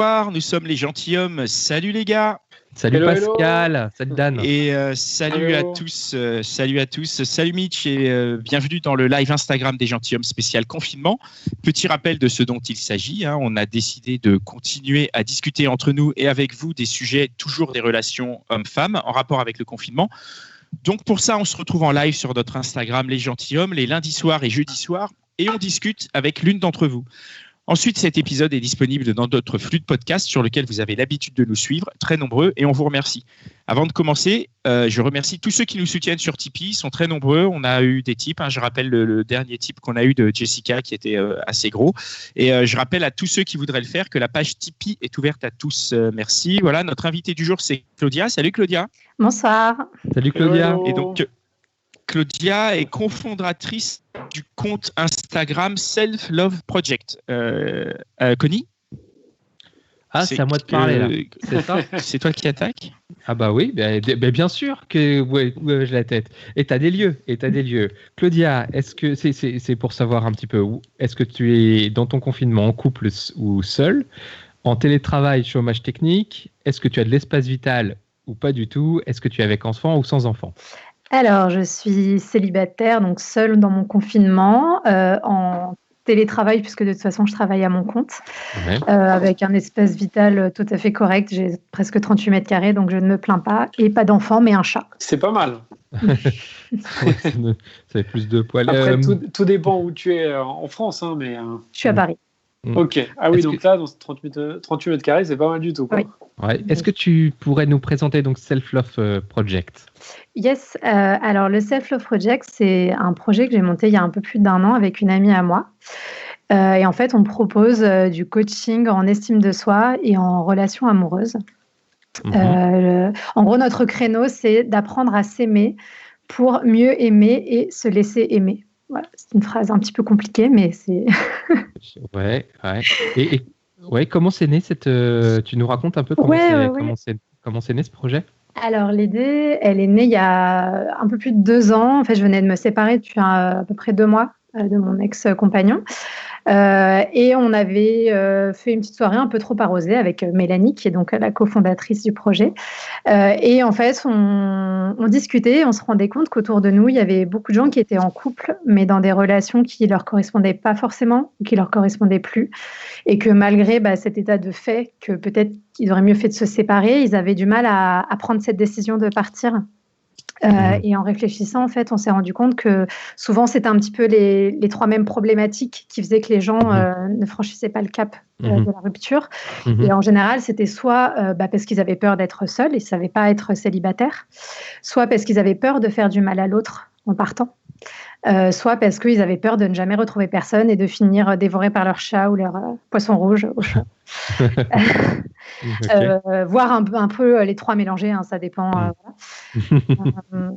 Nous sommes les gentilshommes. Salut les gars. Salut Hello, Pascal, hello. salut Dan. Et salut Hello. à tous. Salut Mitch et bienvenue dans le live Instagram des gentilshommes spécial confinement. Petit rappel de ce dont il s'agit. On a décidé de continuer à discuter entre nous et avec vous des sujets, toujours des relations hommes-femmes en rapport avec le confinement. Donc pour ça, on se retrouve en live sur notre Instagram les gentilshommes les lundis soirs et jeudis soirs et on discute avec l'une d'entre vous. Ensuite, cet épisode est disponible dans notre flux de podcasts sur lequel vous avez l'habitude de nous suivre, très nombreux, et on vous remercie. Avant de commencer, je remercie tous ceux qui nous soutiennent sur Tipeee, ils sont très nombreux. On a eu des tips, je rappelle le dernier tip qu'on a eu de Jessica qui était assez gros. Et je rappelle à tous ceux qui voudraient le faire que la page Tipeee est ouverte à tous. Merci. Voilà, notre invité du jour, c'est Claudia. Salut Claudia. Bonsoir. Salut Claudia. Hello. Et donc, Claudia est cofondatrice du compte Instagram Self Love Project. Connie ? Ah, c'est à moi de parler là. C'est ça ? C'est toi qui attaques ? Ah bah oui, bien sûr que ouais, j'ai la tête. État des lieux. Claudia, est-ce que c'est pour savoir un petit peu où est-ce que tu es dans ton confinement en couple ou seul, en télétravail, chômage technique, est-ce que tu as de l'espace vital ou pas du tout, est-ce que tu es avec enfant ou sans enfant ? Alors, je suis célibataire, donc seule dans mon confinement, en télétravail, puisque de toute façon, je travaille à mon compte, Ouais. avec un espace vital tout à fait correct. J'ai presque 38 mètres carrés, donc je ne me plains pas. Et pas d'enfant, mais un chat. C'est pas mal. Ouais, ça fait plus de poils. Après, tout dépend où tu es en France, hein, mais... Je suis à Paris. Ok. Ah oui, Est-ce donc là, dans ce 38 mètres carrés, c'est pas mal du tout, quoi. Oui. Ouais. Est-ce que tu pourrais nous présenter donc Self Love Project ? Yes, alors le Self Love Project, c'est un projet que j'ai monté il y a un peu plus d'1 an avec une amie à moi. Et en fait, on propose du coaching en estime de soi et en relation amoureuse. En gros, notre créneau, c'est d'apprendre à s'aimer pour mieux aimer et se laisser aimer. Voilà, c'est une phrase un petit peu compliquée, mais c'est... Ouais. Et ouais, comment c'est né cette tu nous racontes un peu comment c'est né ce projet ? Alors, l'idée, elle est née il y a un peu plus de 2 ans. En fait, je venais de me séparer depuis à peu près 2 mois de mon ex-compagnon. Et on avait fait une petite soirée un peu trop arrosée avec Mélanie, qui est donc la cofondatrice du projet. Et en fait, on discutait, on se rendait compte qu'autour de nous, il y avait beaucoup de gens qui étaient en couple, mais dans des relations qui ne leur correspondaient pas forcément, ou qui ne leur correspondaient plus. Et que malgré cet état de fait, que peut-être ils auraient mieux fait de se séparer, ils avaient du mal à prendre cette décision de partir. Et en réfléchissant, en fait, on s'est rendu compte que souvent, c'était un petit peu les 3 mêmes problématiques qui faisaient que les gens ne franchissaient pas le cap de la rupture. Et en général, c'était soit parce qu'ils avaient peur d'être seuls, ils ne savaient pas être célibataires, soit parce qu'ils avaient peur de faire du mal à l'autre en partant, soit parce qu'ils avaient peur de ne jamais retrouver personne et de finir dévorés par leur chat ou leur poisson rouge au chaud. Voire un peu les 3 mélangés, ça dépend. Voilà.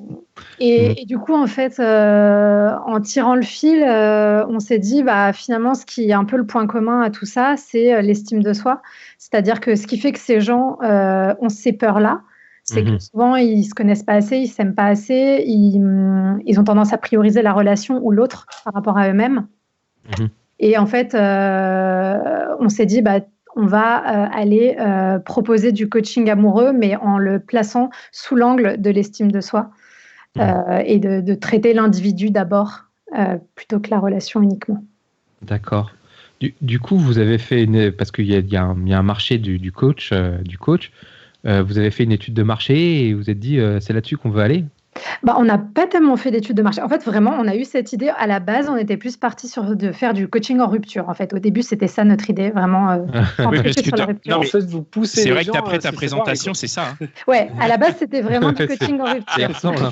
Et du coup, en fait, en tirant le fil, on s'est dit, finalement, ce qui est un peu le point commun à tout ça, c'est l'estime de soi. C'est-à-dire que ce qui fait que ces gens ont ces peurs-là, c'est que souvent, ils ne se connaissent pas assez, ils ne s'aiment pas assez, ils ont tendance à prioriser la relation ou l'autre par rapport à eux-mêmes. Et en fait, on s'est dit, on va aller proposer du coaching amoureux, mais en le plaçant sous l'angle de l'estime de soi et de traiter l'individu d'abord plutôt que la relation uniquement. D'accord. Du coup, vous avez fait parce qu'il y a un marché du coach, vous avez fait une étude de marché et vous êtes dit c'est là-dessus qu'on veut aller ? On n'a pas tellement fait d'études de marché. En fait, vraiment, on a eu cette idée. À la base, on était plus parti de faire du coaching en rupture. En fait, au début, c'était ça notre idée, vraiment. Sur la rupture. En fait, vous poussez. C'est vrai gens, que d'après ta présentation, c'est ça. Ouais, à la base, c'était vraiment du coaching en rupture.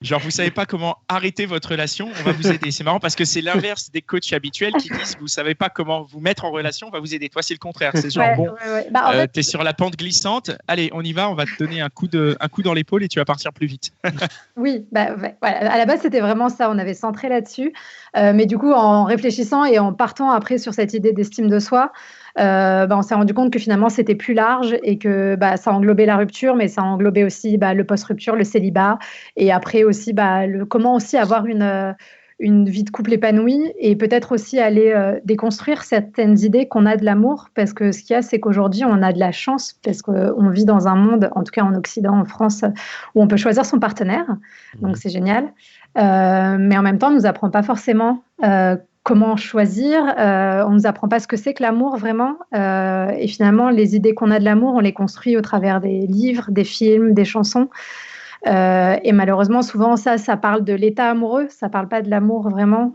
Genre, vous savez pas comment arrêter votre relation, on va vous aider. C'est marrant parce que c'est l'inverse des coachs habituels qui disent vous savez pas comment vous mettre en relation, on va vous aider. Toi, c'est le contraire. C'est genre t'es sur la pente glissante. Allez, on y va, on va te donner un coup dans l'épaule et tu vas partir plus vite. Oui, voilà. À la base, c'était vraiment ça. On avait centré là-dessus. Mais du coup, en réfléchissant et en partant après sur cette idée d'estime de soi, on s'est rendu compte que finalement c'était plus large et que ça englobait la rupture, mais ça englobait aussi le post-rupture, le célibat, et après aussi comment aussi avoir une une vie de couple épanouie et peut-être aussi aller déconstruire certaines idées qu'on a de l'amour, parce que ce qu'il y a, c'est qu'aujourd'hui, on a de la chance, parce qu'on vit dans un monde, en tout cas en Occident, en France, où on peut choisir son partenaire, donc c'est génial. Mais en même temps, on ne nous apprend pas forcément comment choisir, on ne nous apprend pas ce que c'est que l'amour vraiment, et finalement, les idées qu'on a de l'amour, on les construit au travers des livres, des films, des chansons. Et malheureusement, souvent, ça parle de l'état amoureux, ça parle pas de l'amour vraiment.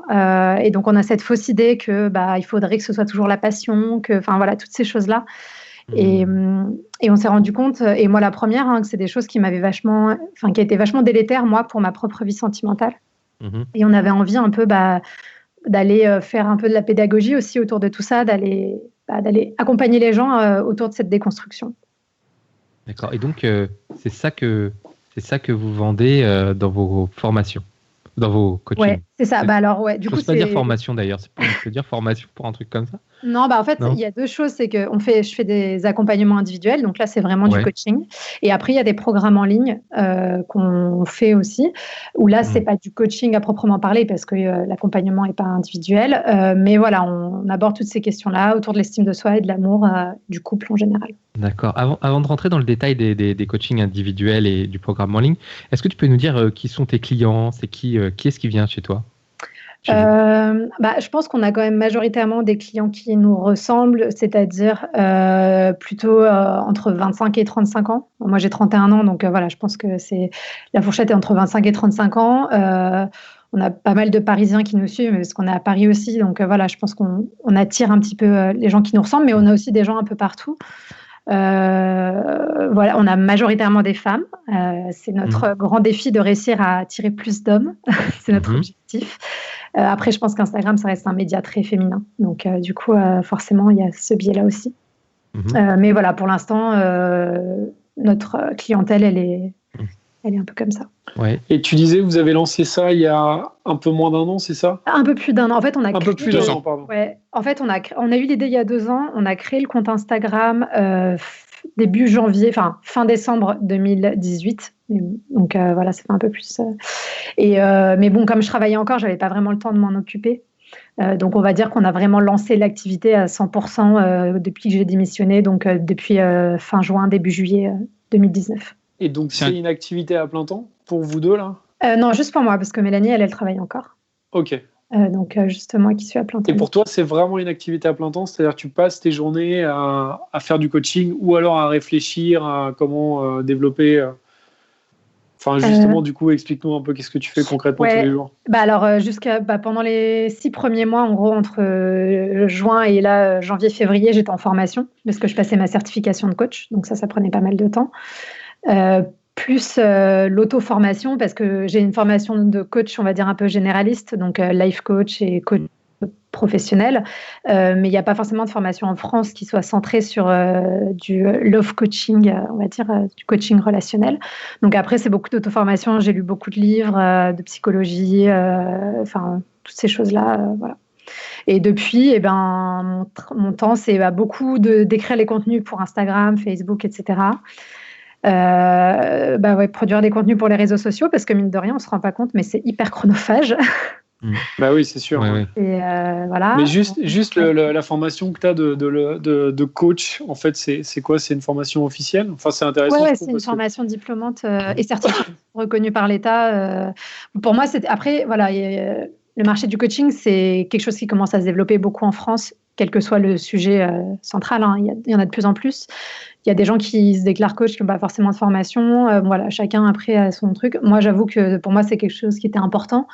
Et donc, on a cette fausse idée que il faudrait que ce soit toujours la passion, enfin voilà, toutes ces choses-là. Et on s'est rendu compte, et moi la première, que c'est des choses qui m'avaient vachement, enfin qui étaient vachement délétères moi pour ma propre vie sentimentale. Et on avait envie un peu d'aller faire un peu de la pédagogie aussi autour de tout ça, d'aller accompagner les gens autour de cette déconstruction. D'accord. Et donc c'est ça que vous vendez dans vos formations, dans vos coachings. Ouais, c'est ça. Alors ouais, du coup, pas dire formation d'ailleurs. On peut dire formation pour un truc comme ça. Non, en fait, il y a deux choses. C'est que je fais des accompagnements individuels. Donc là, c'est vraiment du coaching. Et après, il y a des programmes en ligne qu'on fait aussi. Où là, c'est pas du coaching à proprement parler parce que l'accompagnement est pas individuel. Mais voilà, on aborde toutes ces questions-là autour de l'estime de soi et de l'amour du couple en général. D'accord. Avant de rentrer dans le détail des coachings individuels et du programme en ligne, est-ce que tu peux nous dire qui sont tes clients? C'est qui est-ce qui vient chez toi? Je pense qu'on a quand même majoritairement des clients qui nous ressemblent, c'est-à-dire plutôt entre 25 et 35 ans. Moi, j'ai 31 ans, donc voilà, je pense que la fourchette est entre 25 et 35 ans. On a pas mal de Parisiens qui nous suivent, parce qu'on est à Paris aussi. Donc voilà, je pense qu'on attire un petit peu les gens qui nous ressemblent, mais on a aussi des gens un peu partout. Voilà, on a majoritairement des femmes. C'est notre grand défi de réussir à attirer plus d'hommes. C'est notre objectif. Après, je pense qu'Instagram, ça reste un média très féminin. Donc, du coup, forcément, il y a ce biais-là aussi. Mais voilà, pour l'instant, notre clientèle, elle est un peu comme ça. Ouais. Et tu disais, vous avez lancé ça il y a un peu moins d'un an, c'est ça? Un peu plus d'un an. En fait, on a un peu plus d'un an, pardon. Ouais. En fait, on a eu l'idée il y a 2 ans. On a créé le compte Instagram début janvier, fin décembre 2018. Donc voilà, ça fait un peu plus. Mais bon, comme je travaillais encore, j'avais pas vraiment le temps de m'en occuper. Donc on va dire qu'on a vraiment lancé l'activité à 100% depuis que j'ai démissionné, donc depuis fin juin, début juillet 2019. Et donc c'est une activité à plein temps pour vous deux là? Non, juste pour moi, parce que Mélanie, elle travaille encore. Ok. Donc juste moi qui suis à plein temps. Et pour toi, c'est vraiment une activité à plein temps, c'est-à-dire que tu passes tes journées à faire du coaching ou alors à réfléchir à comment développer. Enfin, justement, du coup, explique-nous un peu qu'est-ce que tu fais concrètement tous les jours. Alors, pendant les 6 premiers mois, en gros, entre juin et là, janvier-février, j'étais en formation parce que je passais ma certification de coach. Donc ça prenait pas mal de temps. Plus l'auto-formation, parce que j'ai une formation de coach, on va dire un peu généraliste, donc life coach et coach professionnel, mais il n'y a pas forcément de formation en France qui soit centrée sur du love coaching, on va dire, du coaching relationnel. Donc après, c'est beaucoup d'auto-formation, j'ai lu beaucoup de livres de psychologie, toutes ces choses-là, voilà. Et depuis, mon temps, c'est beaucoup d'écrire les contenus pour Instagram, Facebook, etc. Produire des contenus pour les réseaux sociaux, parce que mine de rien, on ne se rend pas compte, mais c'est hyper chronophage. Bah oui, c'est sûr. Ouais. Et voilà. Mais juste la formation que tu as de coach, en fait, c'est quoi? C'est une formation officielle? Enfin, c'est intéressant. Ouais, c'est une formation diplômante et certifiée, reconnue par l'État. Pour moi, après, voilà, le marché du coaching, c'est quelque chose qui commence à se développer beaucoup en France, quel que soit le sujet central. Il y en a de plus en plus. Il y a des gens qui se déclarent coach qui n'ont pas forcément de formation. Voilà, chacun après a son truc. Moi, j'avoue que pour moi, c'est quelque chose qui était important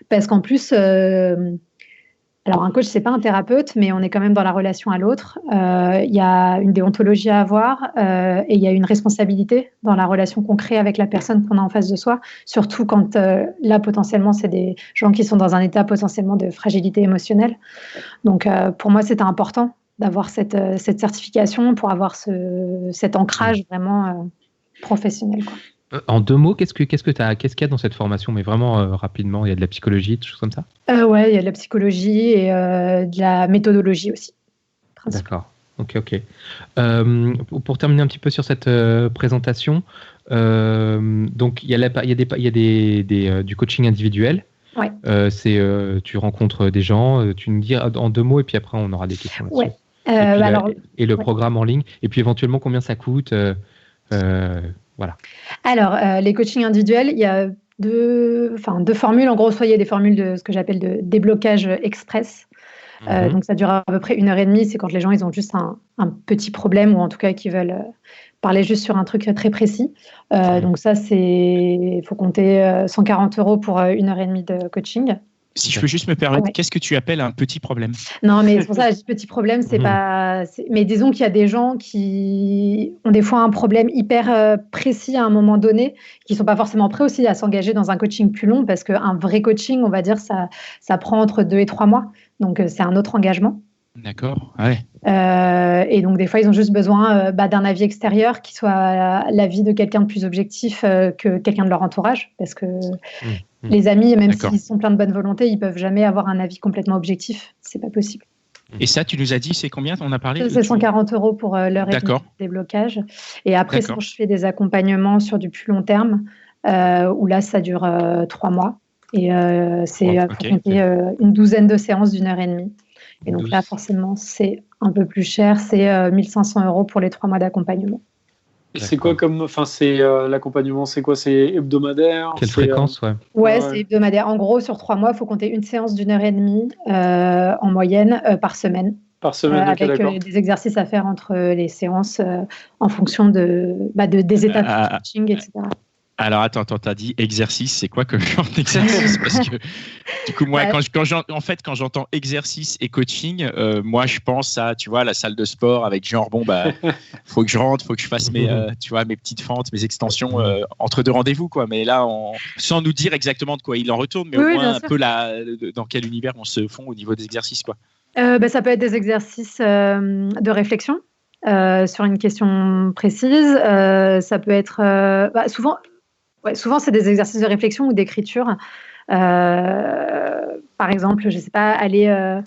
parce qu'en plus, alors un coach, c'est pas un thérapeute, mais on est quand même dans la relation à l'autre. Il y a une déontologie à avoir et il y a une responsabilité dans la relation qu'on crée avec la personne qu'on a en face de soi. Surtout quand là, potentiellement, c'est des gens qui sont dans un état potentiellement de fragilité émotionnelle. Donc, pour moi, c'était important d'avoir cette certification pour avoir cet ancrage vraiment professionnel, quoi. En 2 mots, qu'est-ce qu'il y a dans cette formation? Mais vraiment rapidement, il y a de la psychologie, des choses comme ça? Ouais, il y a de la psychologie et de la méthodologie aussi. D'accord. Ok. Pour terminer un petit peu sur cette présentation, donc il y a du coaching individuel. Ouais. Tu rencontres des gens, tu nous dis en 2 mots et puis après on aura des questions là-dessus. Ouais. Et le programme en ligne, et puis éventuellement combien ça coûte, voilà. Alors, les coachings individuels, il y a deux formules. En gros, soit il y a des formules de ce que j'appelle de déblocage express. Donc, ça dure à peu près 1h30. C'est quand les gens ils ont juste un petit problème ou en tout cas qu'ils veulent parler juste sur un truc très précis. Donc, ça, il faut compter 140 € pour 1h30 de coaching. Si je peux juste me permettre, qu'est-ce que tu appelles un petit problème? Non, mais c'est pour ça que je dis petit problème, c'est pas. Mais disons qu'il y a des gens qui ont des fois un problème hyper précis à un moment donné, qui sont pas forcément prêts aussi à s'engager dans un coaching plus long, parce qu'un vrai coaching, on va dire, ça prend entre 2 et 3 mois. Donc, c'est un autre engagement. D'accord, ouais. Et donc, des fois, ils ont juste besoin d'un avis extérieur qui soit l'avis de quelqu'un de plus objectif que quelqu'un de leur entourage. Parce que les amis, même s'ils sont pleins de bonne volonté, ils peuvent jamais avoir un avis complètement objectif. C'est pas possible. Et ça, tu nous as dit, c'est combien? On a parlé? C'est 140 € pour l'heure et demie de déblocage. Et après, sinon, je fais des accompagnements sur du plus long terme, où là, ça dure 3 mois. Et c'est pour compter une douzaine de séances d'1h30. Et donc là, forcément, c'est un peu plus cher. C'est 1 500 € pour les 3 mois d'accompagnement. Et c'est quoi l'accompagnement, c'est quoi? C'est hebdomadaire? Quelle fréquence? Ouais, c'est hebdomadaire. En gros, sur 3 mois, il faut compter une séance d'1h30 en moyenne par semaine. Par semaine, avec des exercices à faire entre les séances en fonction des étapes de coaching, etc. Alors attends, t'as dit exercice, c'est quoi comme genre d'exercice? Parce que du coup, moi, quand j'entends exercice et coaching, moi je pense à, tu vois, la salle de sport avec genre faut que je rentre, faut que je fasse mes petites fentes, mes extensions entre 2 rendez-vous, quoi. Mais là, sans nous dire exactement de quoi il en retourne, mais au moins un peu dans quel univers on se fond au niveau des exercices, quoi. Ça peut être des exercices de réflexion sur une question précise. Ça peut être souvent, c'est des exercices de réflexion ou d'écriture. Par exemple, je ne sais pas, aller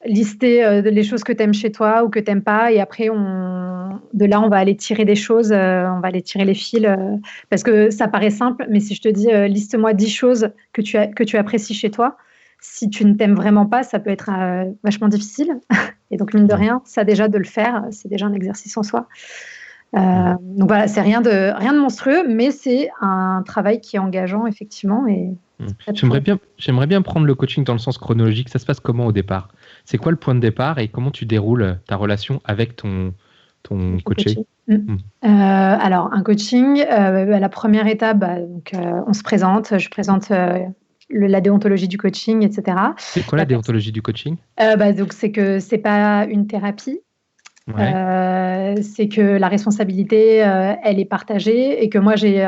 lister les choses que tu aimes chez toi ou que tu n'aimes pas. Et après, de là, on va aller tirer des choses, on va aller tirer les fils. Parce que ça paraît simple, mais si je te dis, liste-moi 10 choses que tu apprécies chez toi, si tu ne t'aimes vraiment pas, ça peut être vachement difficile. Et donc, mine de rien, ça déjà de le faire, c'est déjà un exercice en soi. Donc voilà, c'est rien de monstrueux, mais c'est un travail qui est engageant, effectivement. Et j'aimerais bien prendre le coaching dans le sens chronologique. Ça se passe comment au départ? C'est quoi le point de départ et comment tu déroules ta relation avec ton coaché? Alors, un coaching, la première étape, on se présente, je présente la déontologie du coaching, etc. C'est quoi la déontologie du coaching? Donc, c'est que c'est pas une thérapie. C'est que la responsabilité, elle est partagée et que moi, j'ai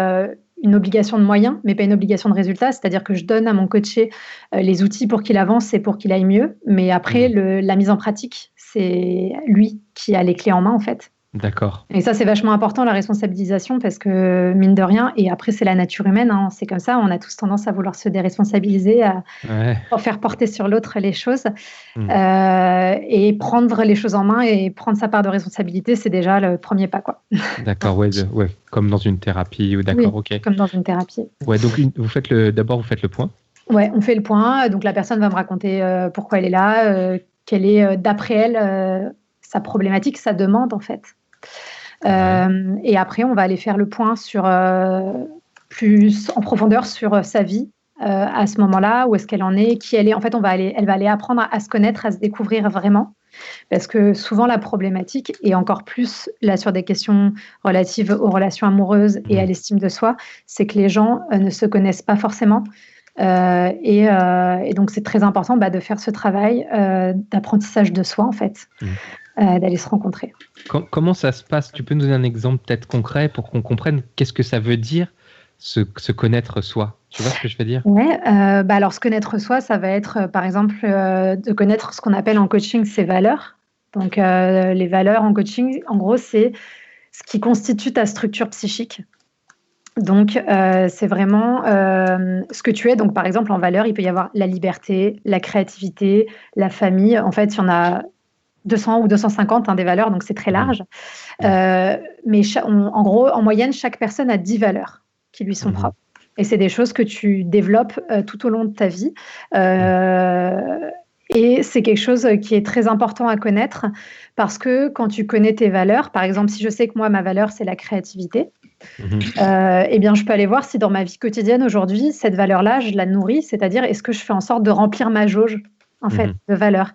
une obligation de moyens, mais pas une obligation de résultat. C'est-à-dire que je donne à mon coaché les outils pour qu'il avance et pour qu'il aille mieux. Mais après, la mise en pratique, c'est lui qui a les clés en main, en fait. D'accord. Et ça, c'est vachement important, la responsabilisation, parce que, mine de rien, et après, c'est la nature humaine, hein, c'est comme ça, on a tous tendance à vouloir se déresponsabiliser, à faire porter sur l'autre les choses. Et prendre les choses en main et prendre sa part de responsabilité, c'est déjà le premier pas, quoi. D'accord, comme dans une thérapie, d'accord, ok. Comme dans une thérapie. Ouais, donc d'abord, vous faites le point. Ouais, on fait le point, donc la personne va me raconter pourquoi elle est là, quelle est, d'après elle, sa problématique, sa demande, en fait. Et après, on va aller faire le point plus en profondeur sur sa vie à ce moment-là, où est-ce qu'elle en est, qui elle est. En fait, elle va aller apprendre à se connaître, à se découvrir vraiment. Parce que souvent, la problématique, et encore plus là sur des questions relatives aux relations amoureuses et à l'estime de soi, c'est que les gens ne se connaissent pas forcément. Et donc, c'est très important de faire ce travail d'apprentissage de soi, en fait. D'aller se rencontrer. Comment ça se passe? Tu peux nous donner un exemple peut-être concret pour qu'on comprenne qu'est-ce que ça veut dire se connaître soi? Tu vois ce que je veux dire? Ouais, alors se connaître soi, ça va être par exemple de connaître ce qu'on appelle en coaching ses valeurs. Donc les valeurs en coaching, en gros, c'est ce qui constitue ta structure psychique. Donc c'est vraiment ce que tu es. Donc par exemple en valeurs, il peut y avoir la liberté, la créativité, la famille. En fait, il y en a 200 ou 250 des valeurs, donc c'est très large. Mais en gros, en moyenne, chaque personne a 10 valeurs qui lui sont propres. Et c'est des choses que tu développes tout au long de ta vie. Et c'est quelque chose qui est très important à connaître parce que quand tu connais tes valeurs, par exemple, si je sais que moi, ma valeur, c'est la créativité, eh bien, je peux aller voir si dans ma vie quotidienne aujourd'hui, cette valeur-là, je la nourris, c'est-à-dire est-ce que je fais en sorte de remplir ma jauge en fait, de valeurs.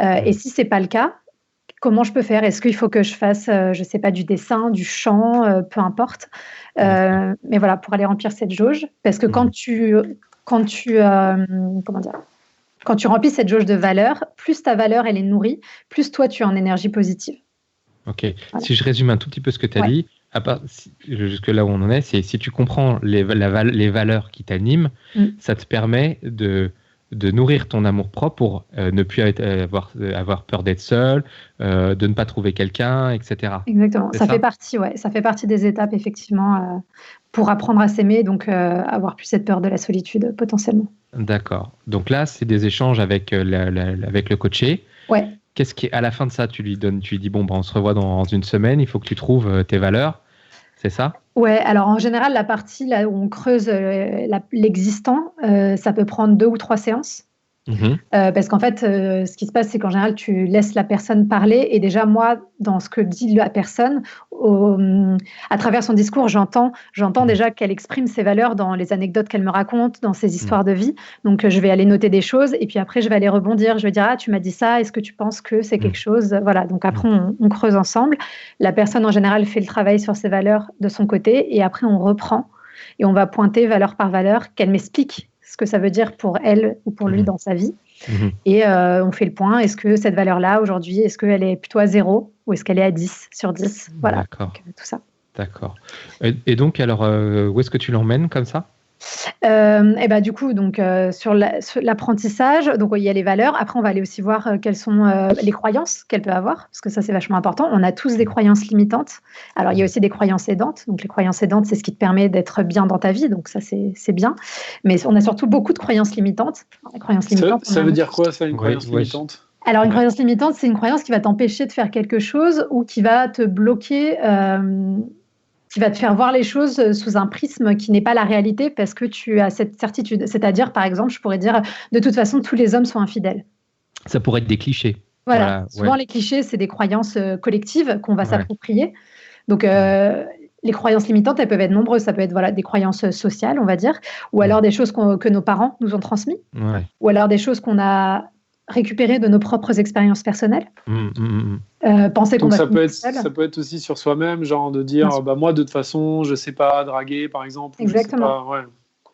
Et si c'est pas le cas, comment je peux faire? Est-ce qu'il faut que je fasse, je sais pas, du dessin, du chant, peu importe. Mais voilà, pour aller remplir cette jauge, parce que quand tu remplis cette jauge de valeurs, plus ta valeur elle est nourrie, plus toi tu es en énergie positive. Ok. Voilà. Si je résume un tout petit peu ce que tu as dit, jusque là où on en est, c'est si tu comprends les valeurs qui t'animent, ça te permet de nourrir ton amour-propre pour ne plus avoir peur d'être seul, de ne pas trouver quelqu'un, etc. Exactement. Ça fait partie des étapes, effectivement, pour apprendre à s'aimer, donc avoir plus cette peur de la solitude, potentiellement. D'accord. Donc là, c'est des échanges avec le coaché. Ouais. Qu'est-ce qui, à la fin de ça, tu lui dis, bon, on se revoit dans une semaine, il faut que tu trouves tes valeurs. C'est ça? Ouais, alors en général, la partie là où on creuse l'existant, ça peut prendre 2 ou 3 séances. Parce qu'en fait, ce qui se passe, c'est qu'en général, tu laisses la personne parler. Et déjà, moi, dans ce que dit la personne, à travers son discours, j'entends déjà qu'elle exprime ses valeurs dans les anecdotes qu'elle me raconte, dans ses histoires de vie. Donc, je vais aller noter des choses. Et puis après, je vais aller rebondir. Je vais dire, tu m'as dit ça. Est-ce que tu penses que c'est quelque chose? Voilà. Donc après, on creuse ensemble. La personne, en général, fait le travail sur ses valeurs de son côté. Et après, on reprend. Et on va pointer valeur par valeur, qu'elle m'explique ce que ça veut dire pour elle ou pour lui dans sa vie. Et on fait le point. Est-ce que cette valeur-là, aujourd'hui, est-ce qu'elle est plutôt à 0 ou est-ce qu'elle est à 10 sur 10? Voilà, donc, tout ça. D'accord. Et donc, alors, où est-ce que tu l'emmènes comme ça? Et bah, du coup, donc, sur l'apprentissage, donc il y a les valeurs. Après, on va aller aussi voir quelles sont les croyances qu'elle peut avoir, parce que ça, c'est vachement important. On a tous des croyances limitantes. Alors, il y a aussi des croyances aidantes. Donc, les croyances aidantes, c'est ce qui te permet d'être bien dans ta vie. Donc, ça, c'est bien. Mais on a surtout beaucoup de croyances limitantes. Les croyances limitantes, ça veut dire quoi, ça, une croyance limitante? Alors, une croyance limitante, c'est une croyance qui va t'empêcher de faire quelque chose ou qui va te bloquer, qui va te faire voir les choses sous un prisme qui n'est pas la réalité parce que tu as cette certitude. C'est-à-dire, par exemple, je pourrais dire, de toute façon, tous les hommes sont infidèles. Ça pourrait être des clichés. Voilà. Souvent, les clichés, c'est des croyances collectives qu'on va s'approprier. Donc, les croyances limitantes, elles peuvent être nombreuses. Ça peut être des croyances sociales, on va dire, ou alors des choses que nos parents nous ont transmises, ou alors des choses qu'on a récupérées de nos propres expériences personnelles. Penser qu'on ça peut être aussi sur soi-même, genre de dire moi de toute façon je sais pas draguer par exemple. Exactement.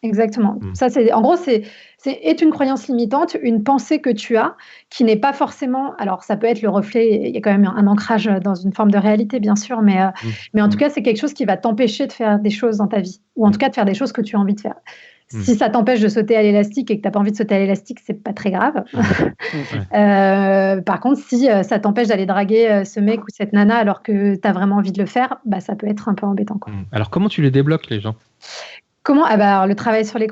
Exactement. Ça c'est en gros c'est une croyance limitante, une pensée que tu as qui n'est pas forcément. Alors ça peut être le reflet. Il y a quand même un ancrage dans une forme de réalité bien sûr, mais en tout cas c'est quelque chose qui va t'empêcher de faire des choses dans ta vie ou en tout cas de faire des choses que tu as envie de faire. Si ça t'empêche de sauter à l'élastique et que tu n'as pas envie de sauter à l'élastique, c'est pas très grave. Par contre, si ça t'empêche d'aller draguer ce mec ou cette nana alors que tu as vraiment envie de le faire, ça peut être un peu embêtant, quoi. Alors, comment tu les débloques, les gens? Comment? Alors, le travail sur les...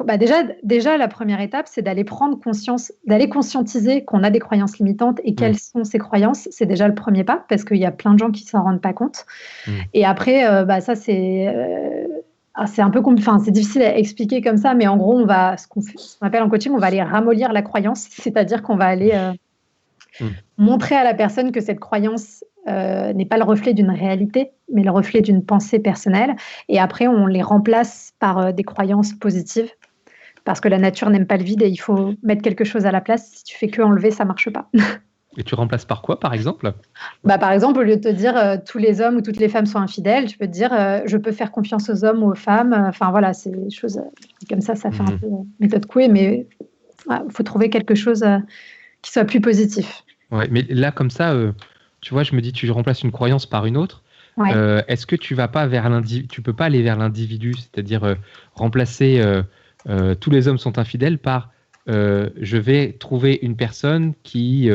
déjà, la première étape, c'est d'aller prendre conscience, d'aller conscientiser qu'on a des croyances limitantes et quelles sont ces croyances. C'est déjà le premier pas parce qu'il y a plein de gens qui ne s'en rendent pas compte. Et après, ça, c'est... c'est un peu c'est difficile à expliquer comme ça, mais en gros, ce qu'on appelle en coaching, on va aller ramollir la croyance, c'est-à-dire qu'on va aller montrer à la personne que cette croyance n'est pas le reflet d'une réalité, mais le reflet d'une pensée personnelle. Et après, on les remplace par des croyances positives, parce que la nature n'aime pas le vide et il faut mettre quelque chose à la place. Si tu fais que enlever, ça marche pas. Et tu remplaces par quoi, par exemple? Par exemple, au lieu de te dire tous les hommes ou toutes les femmes sont infidèles, tu peux te dire je peux faire confiance aux hommes ou aux femmes. Enfin voilà, c'est des choses comme ça fait un peu méthode Coué, mais il faut trouver quelque chose qui soit plus positif. Ouais, mais là, comme ça, tu vois, je me dis, tu remplaces une croyance par une autre. Ouais. Est-ce que tu vas pas tu peux pas aller vers l'individu, c'est-à-dire remplacer tous les hommes sont infidèles par je vais trouver une personne qui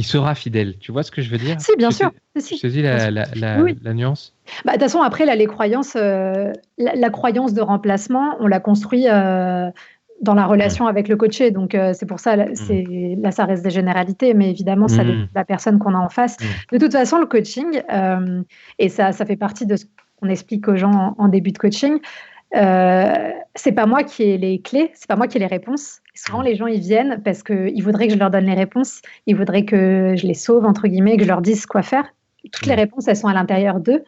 sera fidèle. Tu vois ce que je veux dire? Si, bien sûr. Tu saisis la nuance? De toute façon, après, là, les croyances, la croyance de remplacement, on la construit dans la relation avec le coaché. Donc, c'est pour ça, là, ça reste des généralités, mais évidemment, ça dépend de la personne qu'on a en face. De toute façon, le coaching, et ça fait partie de ce qu'on explique aux gens en début de coaching, c'est pas moi qui ai les clés, c'est pas moi qui ai les réponses. Et souvent, les gens, ils viennent parce qu'ils voudraient que je leur donne les réponses, ils voudraient que je les sauve, entre guillemets, que je leur dise quoi faire. Toutes les réponses, elles sont à l'intérieur d'eux.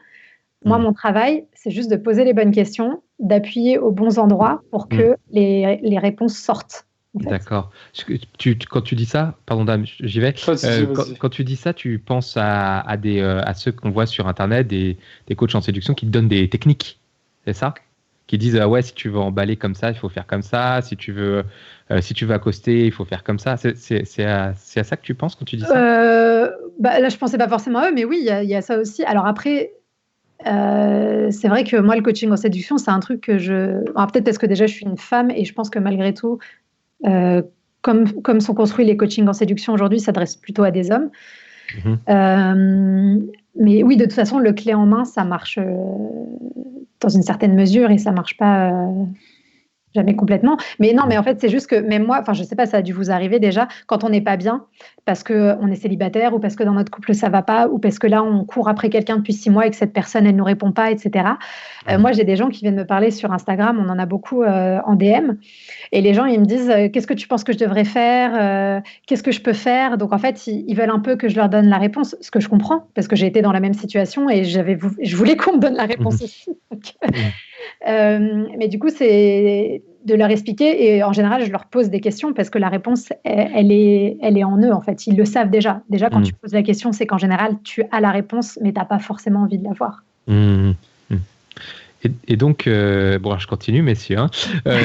Moi, mon travail, c'est juste de poser les bonnes questions, d'appuyer aux bons endroits pour que les réponses sortent. En fait. D'accord. Quand tu dis ça, pardon dame, j'y vais. Quand tu dis ça, tu penses à ceux qu'on voit sur Internet, des coachs en séduction qui te donnent des techniques, c'est ça? Qui disent ouais, si tu veux emballer comme ça, il faut faire comme ça. Si tu veux accoster, il faut faire comme ça. C'est à ça que tu penses quand tu dis ça? Là, je pensais pas forcément à eux, mais oui, il y a ça aussi. Alors après. C'est vrai que moi, le coaching en séduction, c'est un truc que Alors, peut-être parce que déjà, je suis une femme et je pense que malgré tout, comme sont construits les coachings en séduction aujourd'hui, s'adressent plutôt à des hommes. Mais oui, de toute façon, le clé en main, ça marche dans une certaine mesure et ça marche pas jamais complètement. Mais non, mais en fait, c'est juste que même moi, enfin, je sais pas, ça a dû vous arriver déjà, quand on n'est pas bien, parce qu'on est célibataire ou parce que dans notre couple, ça va pas, ou parce que là, on court après quelqu'un depuis 6 mois et que cette personne, elle nous répond pas, etc. Moi, j'ai des gens qui viennent me parler sur Instagram, on en a beaucoup en DM, et les gens, ils me disent, qu'est-ce que tu penses que je devrais faire? Qu'est-ce que je peux faire? Donc, en fait, ils veulent un peu que je leur donne la réponse, ce que je comprends, parce que j'ai été dans la même situation et je voulais qu'on me donne la réponse aussi. Donc, mais du coup, c'est de leur expliquer et en général, je leur pose des questions parce que la réponse, elle est en eux en fait. Ils le savent déjà. Déjà, quand tu poses la question, c'est qu'en général, tu as la réponse, mais tu n'as pas forcément envie de l'avoir. Et donc, bon, je continue, messieurs. Hein.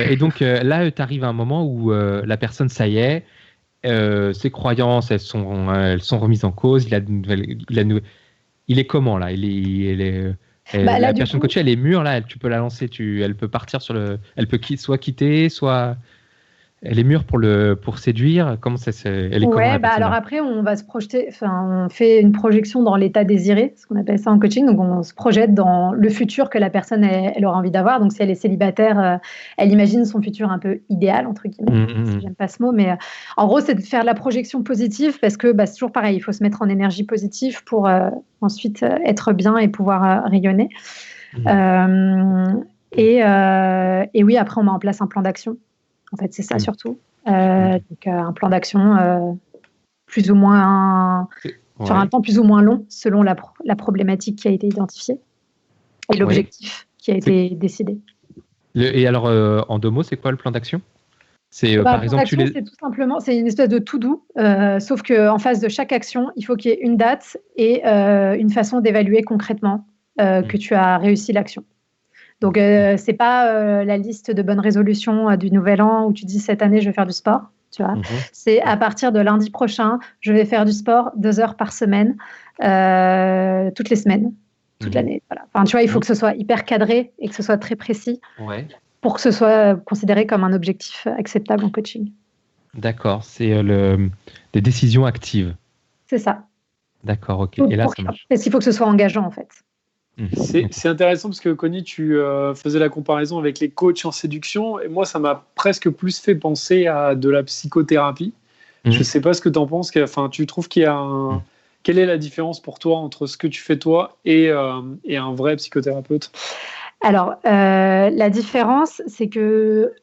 Et donc, là, tu arrives à un moment où la personne, ça y est, ses croyances, elles sont remises en cause. Il est comment là? La personne coachée, elle est mûre là. Tu peux la lancer. Elle peut partir elle peut soit quitter, soit elle est mûre pour séduire. Comment ça? Elle est comment, alors après, on va se projeter. Enfin, on fait une projection dans l'état désiré, ce qu'on appelle ça en coaching. Donc, on se projette dans le futur que la personne elle aura envie d'avoir. Donc, si elle est célibataire, elle imagine son futur un peu idéal entre guillemets. J'aime pas ce mot, mais en gros, c'est de faire de la projection positive parce que c'est toujours pareil. Il faut se mettre en énergie positive pour ensuite être bien et pouvoir rayonner. Et oui, après, on met en place un plan d'action. En fait, c'est ça surtout. Donc, un plan d'action plus ou moins sur un temps plus ou moins long selon la problématique qui a été identifiée et l'objectif qui a été décidé. Et alors, en 2 mots, c'est quoi le plan d'action? C'est par exemple, c'est tout simplement, c'est une espèce de to-do, sauf qu'en face de chaque action, il faut qu'il y ait une date et une façon d'évaluer concrètement que tu as réussi l'action. Donc, c'est pas la liste de bonnes résolutions du Nouvel An où tu dis cette année, je vais faire du sport. Tu vois. C'est à partir de lundi prochain, je vais faire du sport 2 heures par semaine, toutes les semaines, toute l'année. Voilà. Enfin, tu vois, il faut que ce soit hyper cadré et que ce soit très précis pour que ce soit considéré comme un objectif acceptable en coaching. D'accord, c'est des décisions actives. C'est ça. D'accord, ok. Et là, ça marche. Parce qu'il faut que ce soit engageant, en fait. C'est intéressant parce que, Connie, tu faisais la comparaison avec les coachs en séduction et moi, ça m'a presque plus fait penser à de la psychothérapie. Je ne sais pas ce que tu en penses. Enfin, tu trouves qu'il y a quelle est la différence pour toi entre ce que tu fais toi et un vrai psychothérapeute? Alors, la différence, c'est que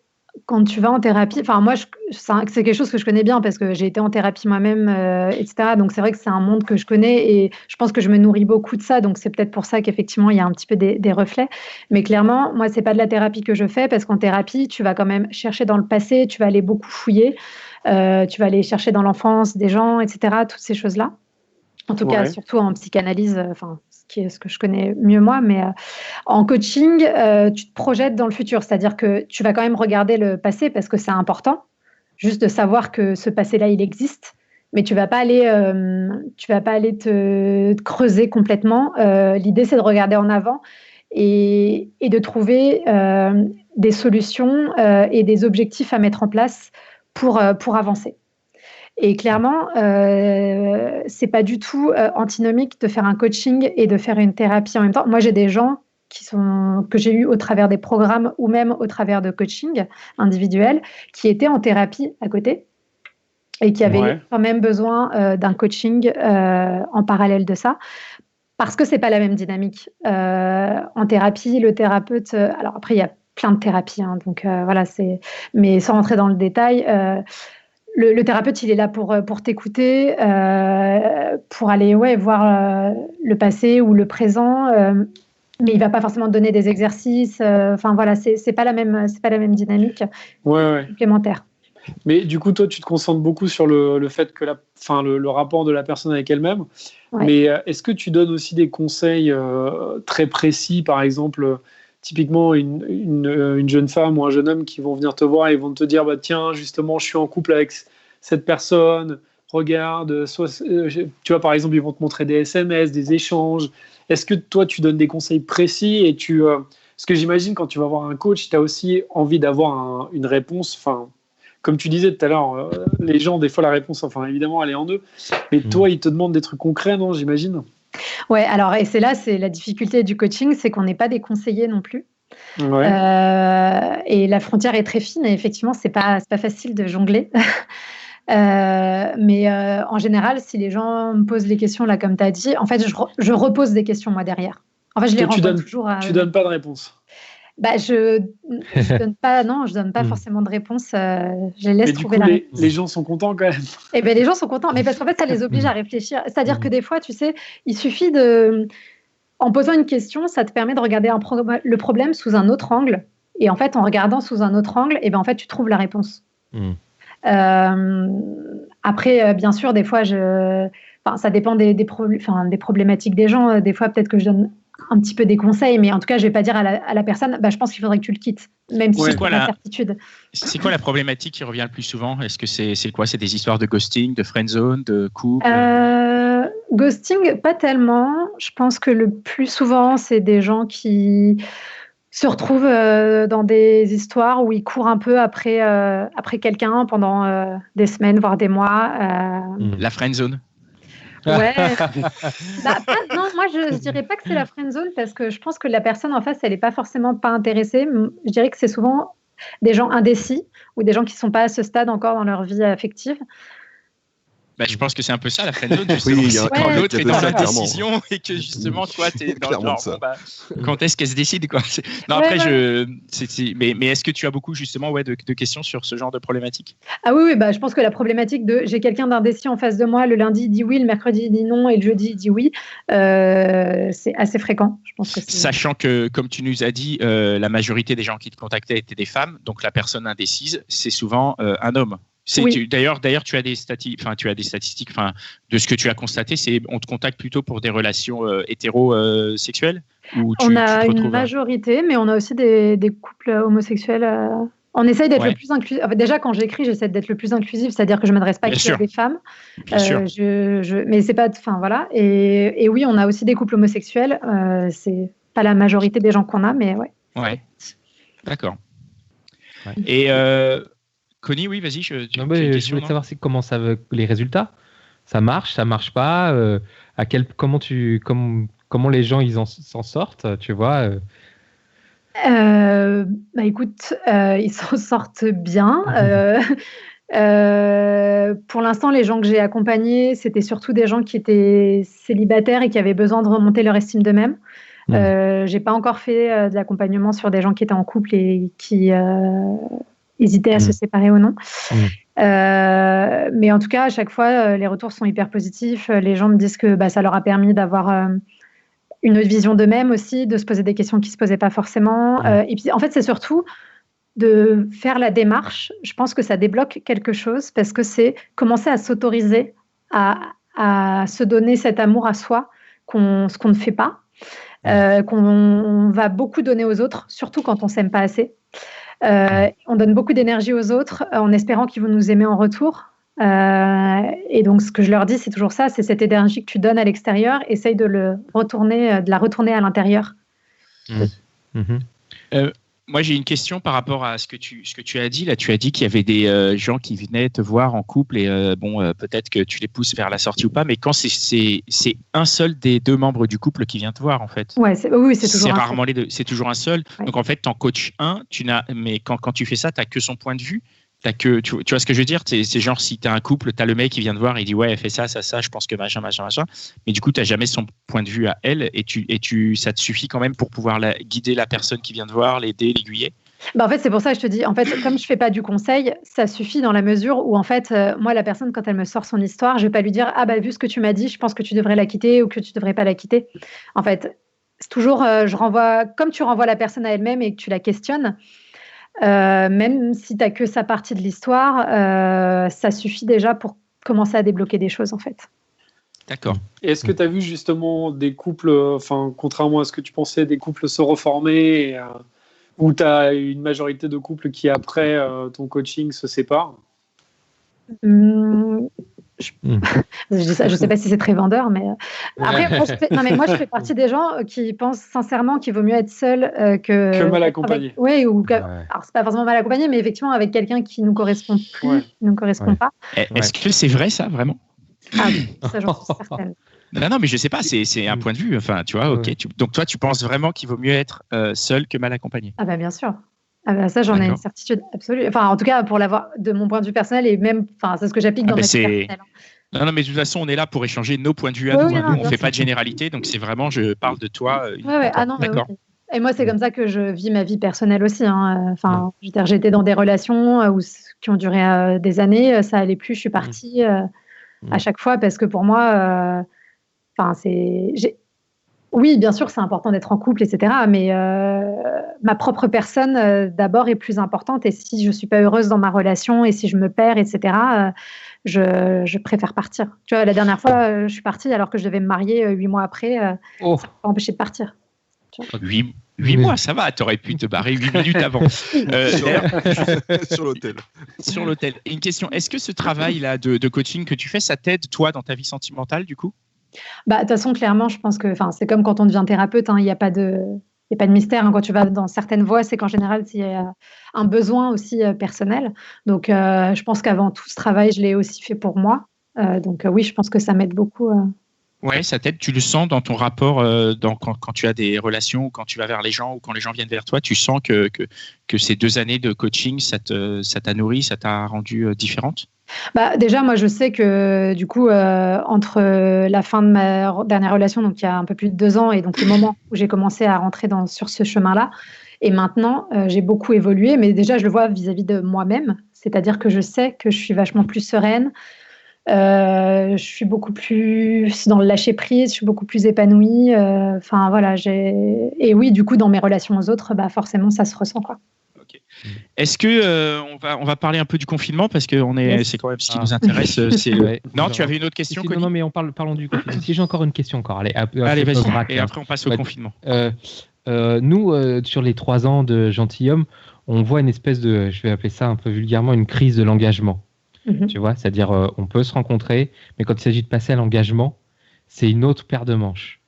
quand tu vas en thérapie, enfin moi, c'est quelque chose que je connais bien parce que j'ai été en thérapie moi-même, etc. Donc c'est vrai que c'est un monde que je connais et je pense que je me nourris beaucoup de ça. Donc c'est peut-être pour ça qu'effectivement il y a un petit peu des reflets. Mais clairement, moi c'est pas de la thérapie que je fais parce qu'en thérapie, tu vas quand même chercher dans le passé, tu vas aller beaucoup fouiller, tu vas aller chercher dans l'enfance des gens, etc. Toutes ces choses-là. En tout cas, surtout en psychanalyse, qui est ce que je connais mieux moi, mais en coaching, tu te projettes dans le futur, c'est-à-dire que tu vas quand même regarder le passé parce que c'est important, juste de savoir que ce passé-là, il existe, mais tu vas pas aller te creuser complètement. L'idée, c'est de regarder en avant et de trouver des solutions et des objectifs à mettre en place pour avancer. Et clairement, c'est pas du tout antinomique de faire un coaching et de faire une thérapie en même temps. Moi, j'ai des gens que j'ai eu au travers des programmes ou même au travers de coaching individuel qui étaient en thérapie à côté et qui avaient quand même besoin d'un coaching en parallèle de ça. Parce que c'est pas la même dynamique. En thérapie, le thérapeute... alors après, il y a plein de thérapies. Hein, donc voilà, mais sans rentrer dans le détail, le thérapeute, il est là pour t'écouter, pour aller voir le passé ou le présent. Mais il va pas forcément te donner des exercices. Enfin voilà, c'est pas la même dynamique complémentaire. Mais du coup, toi, tu te concentres beaucoup sur le fait que le rapport de la personne avec elle-même. Ouais. Mais est-ce que tu donnes aussi des conseils très précis, par exemple, typiquement une jeune femme ou un jeune homme qui vont venir te voir et vont te dire, tiens, justement, je suis en couple avec cette personne. Regarde, tu vois, par exemple, ils vont te montrer des SMS, des échanges. Est-ce que toi, tu donnes des conseils précis et parce que j'imagine quand tu vas voir un coach, tu as aussi envie d'avoir une réponse. Enfin, comme tu disais tout à l'heure, les gens, des fois, la réponse, évidemment, elle est en eux. Mais toi, ils te demandent des trucs concrets, non, j'imagine? Ouais, alors, et c'est la difficulté du coaching, c'est qu'on n'est pas des conseillers non plus. Ouais. Et la frontière est très fine et effectivement, c'est pas facile de jongler. Mais en général, si les gens me posent les questions, là, comme tu as dit, en fait, je repose des questions, moi, derrière. En fait, je les renvoie toujours à... Tu donnes pas de réponse? Je donne pas forcément de réponse. Je les laisse trouver la réponse. Les gens sont contents quand même. Eh ben, les gens sont contents, mais parce qu'en fait, ça les oblige à réfléchir. C'est-à-dire que des fois, tu sais, il suffit en posant une question, ça te permet de regarder le problème sous un autre angle. Et en fait, en regardant sous un autre angle, en fait, tu trouves la réponse. Après, bien sûr, des fois, ça dépend des problématiques des gens. Des fois, peut-être que je donne un petit peu des conseils, mais en tout cas, je vais pas dire à la personne, je pense qu'il faudrait que tu le quittes, même si c'est la certitude. C'est quoi la problématique qui revient le plus souvent? Est-ce que c'est quoi? C'est des histoires de ghosting, de friendzone, de couple? Ghosting, pas tellement. Je pense que le plus souvent, c'est des gens qui se retrouvent dans des histoires où ils courent un peu après quelqu'un pendant des semaines, voire des mois. La friendzone. Ouais. Non, moi je dirais pas que c'est la friendzone parce que je pense que la personne en face, elle est pas forcément pas intéressée. Je dirais que c'est souvent des gens indécis ou des gens qui sont pas à ce stade encore dans leur vie affective. Je pense que c'est un peu ça la friendzone. Quand l'autre est dans la décision et que justement toi tu es dans quand est-ce qu'elle se décide quoi. Non, après mais est-ce que tu as beaucoup justement de questions sur ce genre de problématique? Ah oui, je pense que la problématique de j'ai quelqu'un d'indécis en face de moi, le lundi il dit oui, le mercredi il dit non et le jeudi il dit oui, c'est assez fréquent. Je pense que sachant que comme tu nous as dit, la majorité des gens qui te contactaient étaient des femmes, donc la personne indécise c'est souvent un homme. D'ailleurs, tu as des statistiques, de ce que tu as constaté, on te contacte plutôt pour des relations hétérosexuelles ou on a une majorité, mais on a aussi des couples homosexuels. On essaye d'être le plus inclusif. Déjà, quand j'écris, j'essaie d'être le plus inclusif, c'est-à-dire que je ne m'adresse pas qu'à des femmes. Mais c'est pas, voilà. Et oui, on a aussi des couples homosexuels. C'est pas la majorité des gens qu'on a, mais ouais. Ouais. D'accord. Ouais. Et Connie, oui, vas-y. Je voulais savoir comment les résultats. Ça marche pas. Comment les gens s'en sortent, tu vois. Écoute, ils s'en sortent bien. Pour l'instant, les gens que j'ai accompagnés, c'était surtout des gens qui étaient célibataires et qui avaient besoin de remonter leur estime d'eux-mêmes. J'ai pas encore fait de l'accompagnement sur des gens qui étaient en couple et qui hésitaient à se séparer ou non. Mais en tout cas, à chaque fois, les retours sont hyper positifs. Les gens me disent que ça leur a permis d'avoir une autre vision d'eux-mêmes aussi, de se poser des questions qui ne se posaient pas forcément. Et puis, en fait, c'est surtout de faire la démarche. Je pense que ça débloque quelque chose parce que c'est commencer à s'autoriser, à se donner cet amour à soi, ce qu'on ne fait pas, qu'on va beaucoup donner aux autres, surtout quand on ne s'aime pas assez. On donne beaucoup d'énergie aux autres en espérant qu'ils vont nous aimer en retour. Et donc, ce que je leur dis, c'est toujours ça, c'est cette énergie que tu donnes à l'extérieur, essaye de la retourner à l'intérieur. Moi, j'ai une question par rapport à ce que tu as dit. Là, tu as dit qu'il y avait des gens qui venaient te voir en couple et peut-être que tu les pousses vers la sortie ou pas. Mais quand c'est un seul des deux membres du couple qui vient te voir, en fait. Oui, c'est toujours rarement les deux. C'est toujours un seul. Ouais. Donc, en fait, tu en coaches un. Mais quand tu fais ça, tu n'as que son point de vue. Tu vois ce que je veux dire? C'est genre, si tu as un couple, tu as le mec qui vient te voir et il dit ouais, elle fait ça, je pense que machin. Mais du coup, tu n'as jamais son point de vue à elle et ça te suffit quand même pour pouvoir guider la personne qui vient te voir, l'aider, l'aiguiller? En fait, c'est pour ça que je te dis, en fait, comme je fais pas du conseil, ça suffit dans la mesure où, en fait, moi, la personne, quand elle me sort son histoire, je vais pas lui dire, ah bah, vu ce que tu m'as dit, je pense que tu devrais la quitter ou que tu devrais pas la quitter. En fait, c'est toujours, je renvoie, comme tu renvoies la personne à elle-même et que tu la questionnes, même si tu n'as que sa partie de l'histoire, ça suffit déjà pour commencer à débloquer des choses, en fait. D'accord. Et est-ce que tu as vu justement des couples, contrairement à ce que tu pensais, des couples se reformer où tu as une majorité de couples qui, après ton coaching, se séparent? Je dis ça, je sais pas si c'est très vendeur, mais après, moi, je fais partie des gens qui pensent sincèrement qu'il vaut mieux être seul que mal accompagné. Oui, alors c'est pas forcément mal accompagné, mais effectivement avec quelqu'un qui nous correspond plus, qui nous correspond pas. Est-ce que c'est vrai ça, vraiment? Ah oui, ça j'en suis certaine. Non, mais je sais pas, c'est un point de vue. Enfin, tu vois, ok. Donc toi, tu penses vraiment qu'il vaut mieux être seul que mal accompagné? Ah bah bien sûr. Ah bah ça, j'en ai une certitude absolue. Enfin, en tout cas, pour l'avoir de mon point de vue personnel et même, enfin, c'est ce que j'applique dans ma vie personnelle. Non, mais de toute façon, on est là pour échanger nos points de vue à nous. Nous, on fait pas de généralité, donc c'est vraiment, je parle de toi. Ah non, d'accord. Et moi, c'est comme ça que je vis ma vie personnelle aussi. Enfin, j'étais dans des relations qui ont duré des années. Ça allait plus. Je suis partie à chaque fois parce que pour moi, oui, bien sûr, c'est important d'être en couple, etc. Mais ma propre personne, d'abord, est plus importante. Et si je ne suis pas heureuse dans ma relation et si je me perds, etc., je préfère partir. Tu vois, la dernière fois, je suis partie alors que je devais me marier 8 mois après. Ça m'a pas empêché de partir. 8 mois, ça va. Tu aurais pu te barrer 8 minutes avant. Sur l'hôtel. Sur l'hôtel. Et une question, est-ce que ce travail-là de coaching que tu fais, ça t'aide, toi, dans ta vie sentimentale, du coup? De toute façon, clairement, je pense que c'est comme quand on devient thérapeute, il n'y a pas de mystère. Quand tu vas dans certaines voies, c'est qu'en général, il y a un besoin aussi personnel. Donc, je pense qu'avant tout ce travail, je l'ai aussi fait pour moi. Donc, oui, je pense que ça m'aide beaucoup. Ouais, ça t'aide. Tu le sens dans ton rapport quand tu as des relations ou quand tu vas vers les gens ou quand les gens viennent vers toi. Tu sens que ces 2 années de coaching, ça t'a nourri, ça t'a rendue différente? Déjà, moi, je sais que du coup, entre la fin de ma dernière relation, donc il y a un peu plus de 2 ans, et donc le moment où j'ai commencé à rentrer sur ce chemin-là, et maintenant, j'ai beaucoup évolué, mais déjà, je le vois vis-à-vis de moi-même, c'est-à-dire que je sais que je suis vachement plus sereine, je suis beaucoup plus dans le lâcher-prise, je suis beaucoup plus épanouie, enfin voilà, et oui, du coup, dans mes relations aux autres, forcément, ça se ressent, quoi. Est-ce que on va parler un peu du confinement parce que c'est quand même ce qui nous intéresse. Non, tu avais une autre question? Non, mais parlons du confinement. Si j'ai encore une question encore, allez, vas-y. Et après on passe au confinement. Nous, sur les 3 ans de gentilhomme, on voit une espèce de, je vais appeler ça un peu vulgairement, une crise de l'engagement. Tu vois, c'est-à-dire on peut se rencontrer, mais quand il s'agit de passer à l'engagement, c'est une autre paire de manches.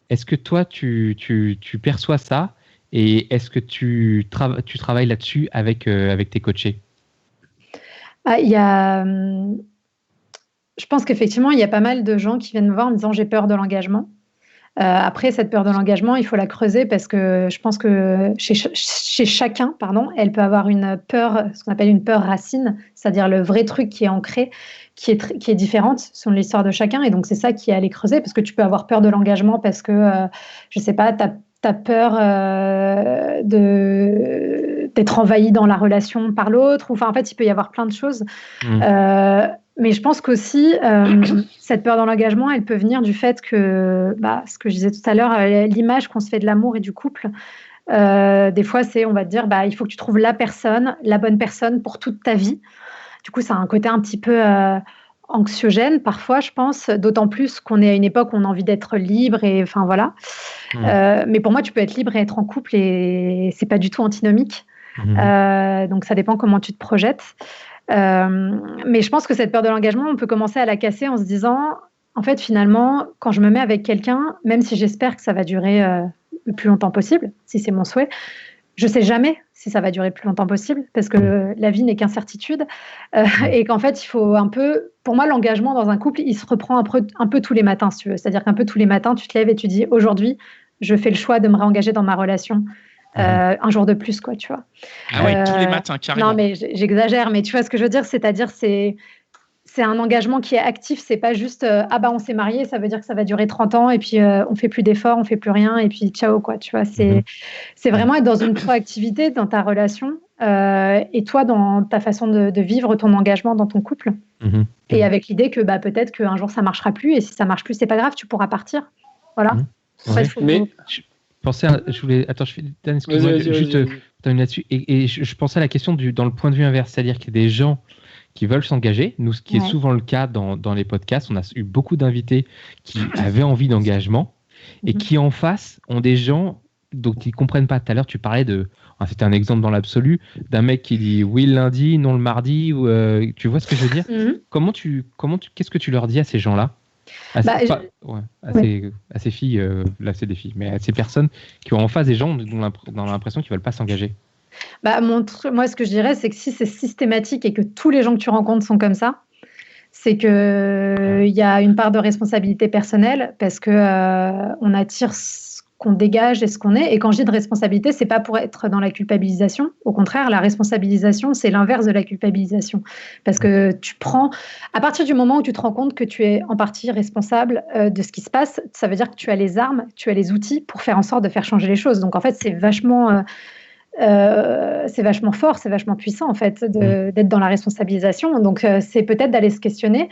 Est-ce que toi, tu perçois ça? Et est-ce que tu travailles là-dessus avec tes coachés? Je pense qu'effectivement, il y a pas mal de gens qui viennent me voir en me disant j'ai peur de l'engagement. Après, cette peur de l'engagement, il faut la creuser parce que je pense que chez chacun, elle peut avoir une peur, ce qu'on appelle une peur racine, c'est-à-dire le vrai truc qui est ancré, qui est différente selon l'histoire de chacun. Et donc, c'est ça qui est à aller creuser parce que tu peux avoir peur de l'engagement parce que, je sais pas, t'as peur d'être envahi dans la relation par l'autre. Enfin, en fait, il peut y avoir plein de choses. Mais je pense qu'aussi, cette peur dans l'engagement, elle peut venir du fait que, ce que je disais tout à l'heure, l'image qu'on se fait de l'amour et du couple, des fois, on va te dire, il faut que tu trouves la bonne personne pour toute ta vie. Du coup, ça a un côté un petit peu anxiogène parfois, je pense, d'autant plus qu'on est à une époque où on a envie d'être libre et enfin voilà. Mais pour moi, tu peux être libre et être en couple et c'est pas du tout antinomique. Donc ça dépend comment tu te projettes. Mais je pense que cette peur de l'engagement, on peut commencer à la casser en se disant, en fait, finalement, quand je me mets avec quelqu'un, même si j'espère que ça va durer le plus longtemps possible, si c'est mon souhait, je sais jamais si ça va durer le plus longtemps possible parce que la vie n'est qu'incertitude et qu'en fait, il faut un peu... Pour moi, l'engagement dans un couple, il se reprend un peu tous les matins, si tu veux. C'est-à-dire qu'un peu tous les matins, tu te lèves et tu dis, aujourd'hui, je fais le choix de me réengager dans ma relation. Un jour de plus, quoi, tu vois. Ah ouais, tous les matins, carrément. Non, mais j'exagère, mais tu vois ce que je veux dire, c'est-à-dire, c'est c'est un engagement qui est actif, c'est pas juste ah bah on s'est marié, ça veut dire que ça va durer 30 ans et puis on fait plus d'efforts, on fait plus rien et puis ciao quoi, tu vois, c'est vraiment être dans une proactivité dans ta relation et toi dans ta façon de vivre ton engagement dans ton couple. Et avec l'idée que bah peut-être qu'un jour ça marchera plus et si ça marche plus, c'est pas grave, tu pourras partir. Voilà. Ouais. Mais je voulais attends, Dan, excuse-moi, juste terminer là-dessus et je pensais à la question dans le point de vue inverse, c'est-à-dire qu'il y a des gens qui veulent s'engager, nous, ce qui est souvent le cas dans les podcasts, on a eu beaucoup d'invités qui avaient envie d'engagement et qui en face ont des gens donc qui comprennent pas. Tout à l'heure, tu parlais c'était un exemple dans l'absolu d'un mec qui dit oui le lundi, non le mardi, ou tu vois ce que je veux dire. Qu'est-ce que tu leur dis à ces gens-là, à ces filles, là c'est des filles, mais à ces personnes qui ont en face des gens dont l'impression qu'ils veulent pas s'engager. Moi, ce que je dirais, c'est que si c'est systématique et que tous les gens que tu rencontres sont comme ça, c'est qu'il y a une part de responsabilité personnelle parce qu'on attire ce qu'on dégage et ce qu'on est. Et quand je dis de responsabilité, c'est pas pour être dans la culpabilisation. Au contraire, la responsabilisation, c'est l'inverse de la culpabilisation. Parce que à partir du moment où tu te rends compte que tu es en partie responsable de ce qui se passe, ça veut dire que tu as les armes, tu as les outils pour faire en sorte de faire changer les choses. Donc en fait, c'est vachement fort, c'est vachement puissant en fait d'être dans la responsabilisation. Donc c'est peut-être d'aller se questionner.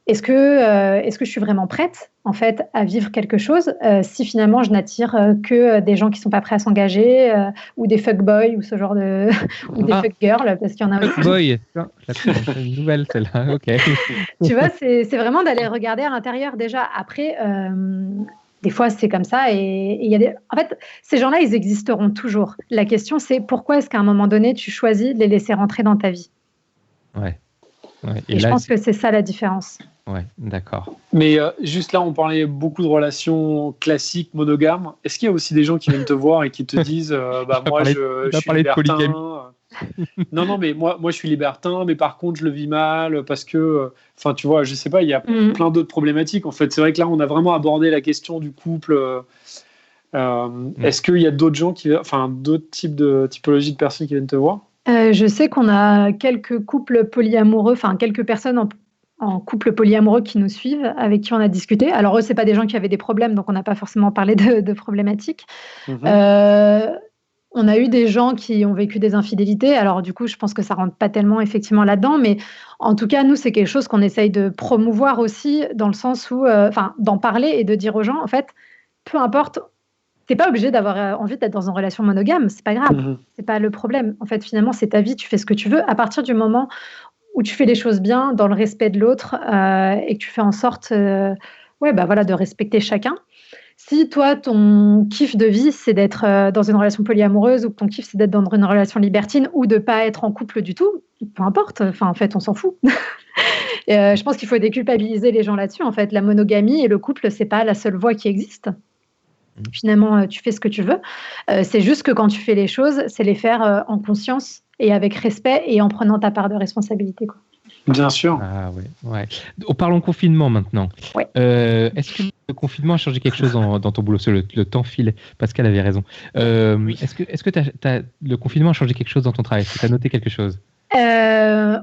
Est-ce que je suis vraiment prête en fait à vivre quelque chose si finalement je n'attire que des gens qui sont pas prêts à s'engager ou des fuckboys ou ce genre de ou des fuckgirls parce qu'il y en a aussi. Fuckboy, c'est une nouvelle celle-là. Ok. Tu vois, c'est vraiment d'aller regarder à l'intérieur déjà. Après. Des fois, c'est comme ça et il y a en fait, ces gens-là, ils existeront toujours. La question, c'est pourquoi est-ce qu'à un moment donné, tu choisis de les laisser rentrer dans ta vie. Ouais. Et je pense que c'est ça la différence. Ouais, d'accord. Mais juste là, on parlait beaucoup de relations classiques, monogames. Est-ce qu'il y a aussi des gens qui viennent te voir et qui te disent moi, je suis libertin. Non, mais moi, je suis libertin, mais par contre, je le vis mal parce que, tu vois, je sais pas, il y a plein d'autres problématiques. En fait, c'est vrai que là, on a vraiment abordé la question du couple. Est-ce qu'il y a d'autres gens d'autres typologies de personnes qui viennent te voir? Je sais qu'on a quelques couples polyamoureux, quelques personnes en couple polyamoureux qui nous suivent, avec qui on a discuté. Alors eux, c'est pas des gens qui avaient des problèmes, donc on n'a pas forcément parlé de problématiques. On a eu des gens qui ont vécu des infidélités. Alors du coup, je pense que ça rentre pas tellement effectivement là-dedans, mais en tout cas, nous, c'est quelque chose qu'on essaye de promouvoir aussi, dans le sens où, d'en parler et de dire aux gens, en fait, peu importe. T'es pas obligé d'avoir envie d'être dans une relation monogame, c'est pas grave, c'est pas le problème. En fait, finalement, c'est ta vie, tu fais ce que tu veux. À partir du moment où tu fais les choses bien, dans le respect de l'autre, et que tu fais en sorte, de respecter chacun. Si toi, ton kiff de vie, c'est d'être dans une relation polyamoureuse, ou que ton kiff, c'est d'être dans une relation libertine, ou de pas être en couple du tout, peu importe. En fait, on s'en fout. Et, je pense qu'il faut déculpabiliser les gens là-dessus. En fait, la monogamie et le couple, c'est pas la seule voie qui existe. Finalement, tu fais ce que tu veux. C'est juste que quand tu fais les choses, c'est les faire en conscience et avec respect et en prenant ta part de responsabilité, quoi. Bien sûr. Ah ouais. Parlons confinement maintenant. Ouais. Est-ce que le confinement a changé quelque chose dans ton boulot? Le temps file. Pascal avait raison. Est-ce que le confinement a changé quelque chose dans ton travail? Est-ce que tu as noté quelque chose?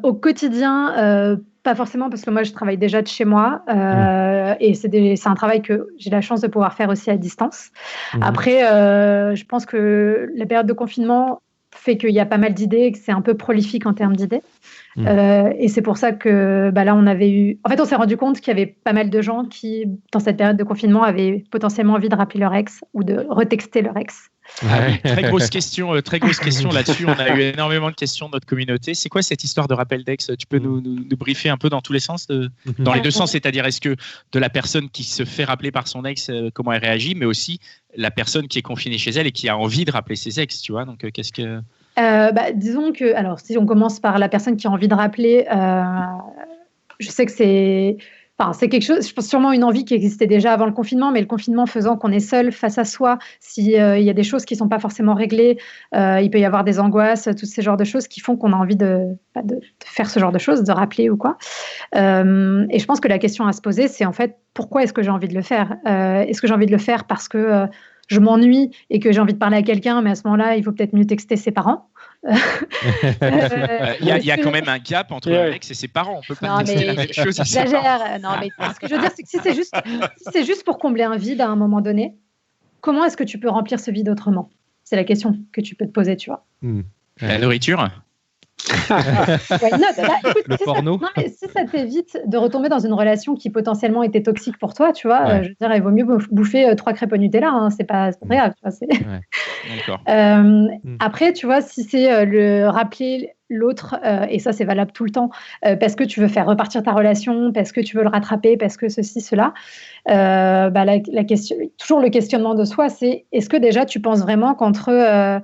Au quotidien, pas forcément, parce que moi, je travaille déjà de chez moi. Et c'est un travail que j'ai la chance de pouvoir faire aussi à distance. Après, je pense que la période de confinement fait qu'il y a pas mal d'idées et que c'est un peu prolifique en termes d'idées. Et c'est pour ça que là, on s'est rendu compte qu'il y avait pas mal de gens qui, dans cette période de confinement, avaient potentiellement envie de rappeler leur ex ou de retexter leur ex. Très grosse question là-dessus. On a eu énormément de questions de notre communauté. C'est quoi cette histoire de rappel d'ex? Tu peux nous briefer un peu dans tous les sens, dans les deux sens, c'est-à-dire est-ce que de la personne qui se fait rappeler par son ex, comment elle réagit, mais aussi la personne qui est confinée chez elle et qui a envie de rappeler ses ex, tu vois. Donc qu'est-ce que disons que, alors si on commence par la personne qui a envie de rappeler, je sais que c'est quelque chose, je pense sûrement une envie qui existait déjà avant le confinement, mais le confinement faisant qu'on est seul face à soi, s'il y a des choses qui ne sont pas forcément réglées, il peut y avoir des angoisses, tous ces genres de choses qui font qu'on a envie de faire ce genre de choses, de rappeler ou quoi. Et je pense que la question à se poser, c'est en fait, pourquoi est-ce que j'ai envie de le faire? Est-ce que j'ai envie de le faire parce que je m'ennuie et que j'ai envie de parler à quelqu'un, mais à ce moment-là, il faut peut-être mieux texter ses parents. Il y a quand même un gap entre un ex et ses parents. On peut pas tester la même chose à ses parents. J'exagère. Non, mais ce que je veux dire, c'est que si c'est juste pour combler un vide à un moment donné, comment est-ce que tu peux remplir ce vide autrement? C'est la question que tu peux te poser, tu vois. La nourriture. Le porno. Non, mais si ça t'évite de retomber dans une relation qui potentiellement était toxique pour toi, tu vois, je veux dire, il vaut mieux bouffer 3 crêpes au Nutella, hein, c'est pas très grave. Tu vois, D'accord. Après, tu vois, si c'est le rappeler l'autre, et ça c'est valable tout le temps, parce que tu veux faire repartir ta relation, parce que tu veux le rattraper, parce que ceci, cela, la question, toujours le questionnement de soi, c'est est-ce que déjà tu penses vraiment qu'entre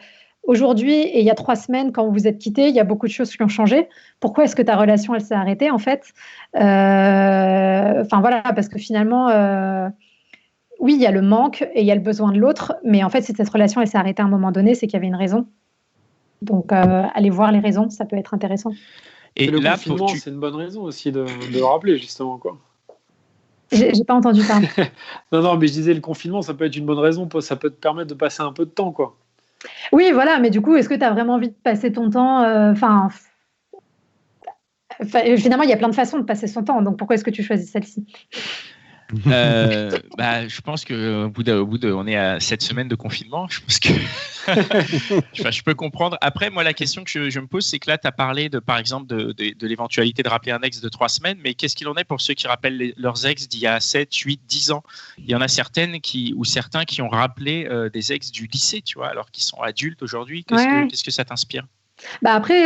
aujourd'hui et il y a 3 semaines, quand vous vous êtes quittés, il y a beaucoup de choses qui ont changé. Pourquoi est-ce que ta relation, elle s'est arrêtée, en fait? Enfin, voilà, parce que finalement, oui, il y a le manque et il y a le besoin de l'autre, mais en fait, si cette relation, elle s'est arrêtée à un moment donné, c'est qu'il y avait une raison. Donc, aller voir les raisons, ça peut être intéressant. Et le confinement, c'est une bonne raison aussi de le rappeler, justement, quoi. J'ai pas entendu ça. Non, mais je disais, le confinement, ça peut être une bonne raison, ça peut te permettre de passer un peu de temps, quoi. Oui, voilà, mais du coup, est-ce que tu as vraiment envie de passer ton temps finalement, il y a plein de façons de passer son temps, donc pourquoi est-ce que tu choisis celle-ci? Je pense qu'au bout on est à 7 semaines de confinement. Je pense que je peux comprendre. Après, moi, la question que je me pose, c'est que là, tu as parlé par exemple de l'éventualité de rappeler un ex de 3 semaines, mais qu'est-ce qu'il en est pour ceux qui rappellent leurs ex d'il y a 7, 8, 10 ans? Il y en a certains qui ont rappelé des ex du lycée, tu vois, alors qu'ils sont adultes aujourd'hui. Qu'est-ce que ça t'inspire? Après,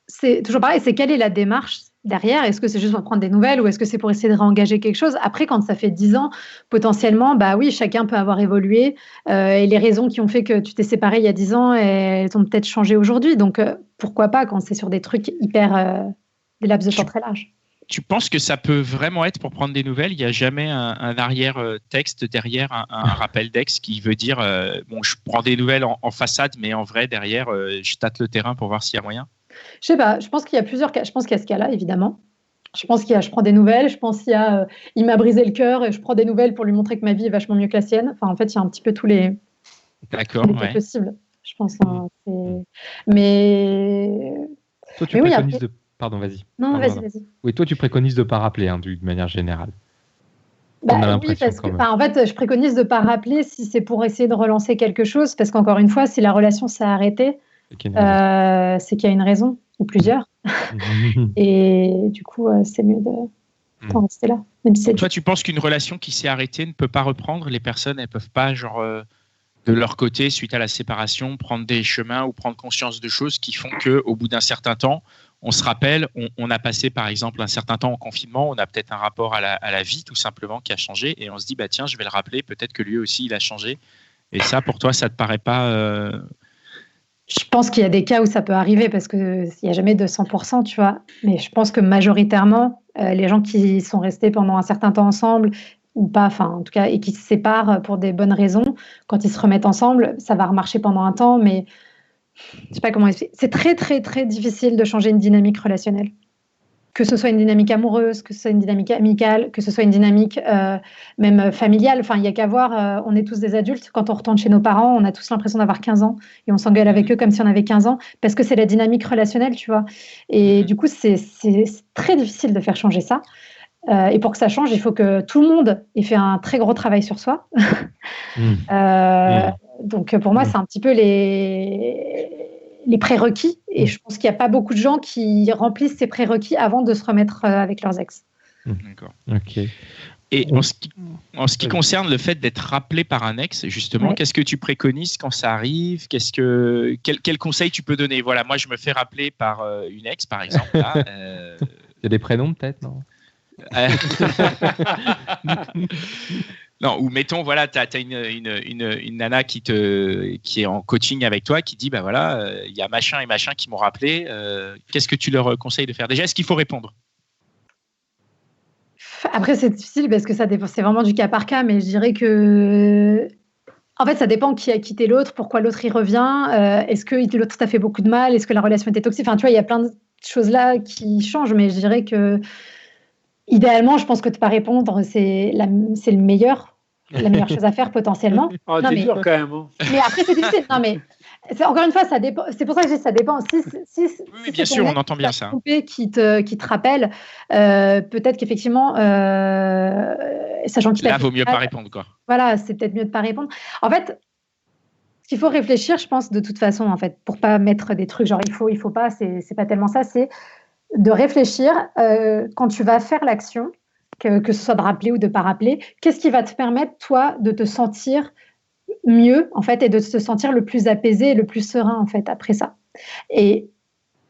c'est toujours pareil, c'est quelle est la démarche derrière? Est-ce que c'est juste pour prendre des nouvelles ou est-ce que c'est pour essayer de réengager quelque chose? Après, quand ça fait 10 ans, potentiellement, oui, chacun peut avoir évolué et les raisons qui ont fait que tu t'es séparé il y a 10 ans, elles ont peut-être changé aujourd'hui. Donc, pourquoi pas quand c'est sur des trucs hyper des laps de temps très larges? Tu penses que ça peut vraiment être pour prendre des nouvelles? Il n'y a jamais un arrière-texte derrière un rappel d'ex qui veut dire je prends des nouvelles en façade, mais en vrai, derrière, je tâte le terrain pour voir s'il y a moyen? Je sais pas, je pense qu'il y a plusieurs cas. Je pense qu'il y a ce cas-là, évidemment. Je pense qu'il y a je prends des nouvelles, je pense qu'il y a il m'a brisé le cœur et je prends des nouvelles pour lui montrer que ma vie est vachement mieux que la sienne. Enfin, en fait, il y a un petit peu tous les cas possibles, je pense. Mais toi, tu préconises de... Pardon, vas-y. Non, vas-y. Oui, toi, tu préconises de ne pas rappeler, d'une manière générale. Oui, parce que en fait, je préconise de ne pas rappeler si c'est pour essayer de relancer quelque chose, parce qu'encore une fois, si la relation s'est arrêtée, c'est qu'il y a une raison, ou plusieurs. Et du coup, c'est mieux d'en rester là. Même si toi, tu penses qu'une relation qui s'est arrêtée ne peut pas reprendre? Les personnes, elles ne peuvent pas, de leur côté, suite à la séparation, prendre des chemins ou prendre conscience de choses qui font qu'au bout d'un certain temps, on se rappelle, on a passé par exemple un certain temps en confinement, on a peut-être un rapport à la vie tout simplement qui a changé et on se dit tiens, je vais le rappeler, peut-être que lui aussi il a changé. Et ça, pour toi, ça te paraît pas Je pense qu'il y a des cas où ça peut arriver parce qu'il n'y a jamais de 100%, tu vois. Mais je pense que majoritairement, les gens qui sont restés pendant un certain temps ensemble ou pas, en tout cas, et qui se séparent pour des bonnes raisons, quand ils se remettent ensemble, ça va remarcher pendant un temps, mais je sais pas comment expliquer. C'est très, très, très difficile de changer une dynamique relationnelle. Que ce soit une dynamique amoureuse, que ce soit une dynamique amicale, que ce soit une dynamique même familiale. Enfin, il n'y a qu'à voir, on est tous des adultes. Quand on retourne chez nos parents, on a tous l'impression d'avoir 15 ans et on s'engueule avec eux comme si on avait 15 ans parce que c'est la dynamique relationnelle, tu vois. Et du coup, c'est très difficile de faire changer ça. Et pour que ça change, il faut que tout le monde ait fait un très gros travail sur soi. Donc, pour moi, c'est un petit peu les prérequis. Et je pense qu'il n'y a pas beaucoup de gens qui remplissent ces prérequis avant de se remettre avec leurs ex. D'accord. Ok. Et en ce qui concerne le fait d'être rappelé par un ex, justement, qu'est-ce que tu préconises quand ça arrive? Quel conseil tu peux donner? Voilà, moi, je me fais rappeler par une ex, par exemple. Là, il y a des prénoms, peut-être, non? Non, ou mettons, voilà, tu as une nana qui est en coaching avec toi, qui dit, il y a machin et machin qui m'ont rappelé. Qu'est-ce que tu leur conseilles de faire? Déjà, est-ce qu'il faut répondre? Après, c'est difficile parce que ça dépend, c'est vraiment du cas par cas, mais je dirais que, en fait, ça dépend qui a quitté l'autre, pourquoi l'autre y revient, est-ce que l'autre t'a fait beaucoup de mal, est-ce que la relation était toxique? Enfin, tu vois, il y a plein de choses là qui changent, mais je dirais que idéalement, je pense que de ne pas répondre, c'est le meilleur. la meilleure chose à faire potentiellement. Oh, Non, t'es mais- dur quand même. Hein. Mais après, c'est difficile. Non, mais encore une fois, ça dépend. C'est pour ça que je dis ça dépend. Oui, bien sûr, on entend bien ça. Qui te rappelle, peut-être qu'effectivement, sachant qu'il Là, vaut mieux pas répondre, quoi. Voilà, c'est peut-être mieux de pas répondre. En fait, ce qu'il faut réfléchir, je pense, de toute façon, en fait, pour pas mettre des trucs genre il faut pas, c'est pas tellement ça, c'est de réfléchir quand tu vas faire l'action, que ce soit de rappeler ou de pas rappeler, qu'est-ce qui va te permettre, toi, de te sentir mieux, en fait, et de te sentir le plus apaisé et le plus serein, en fait, après ça. Et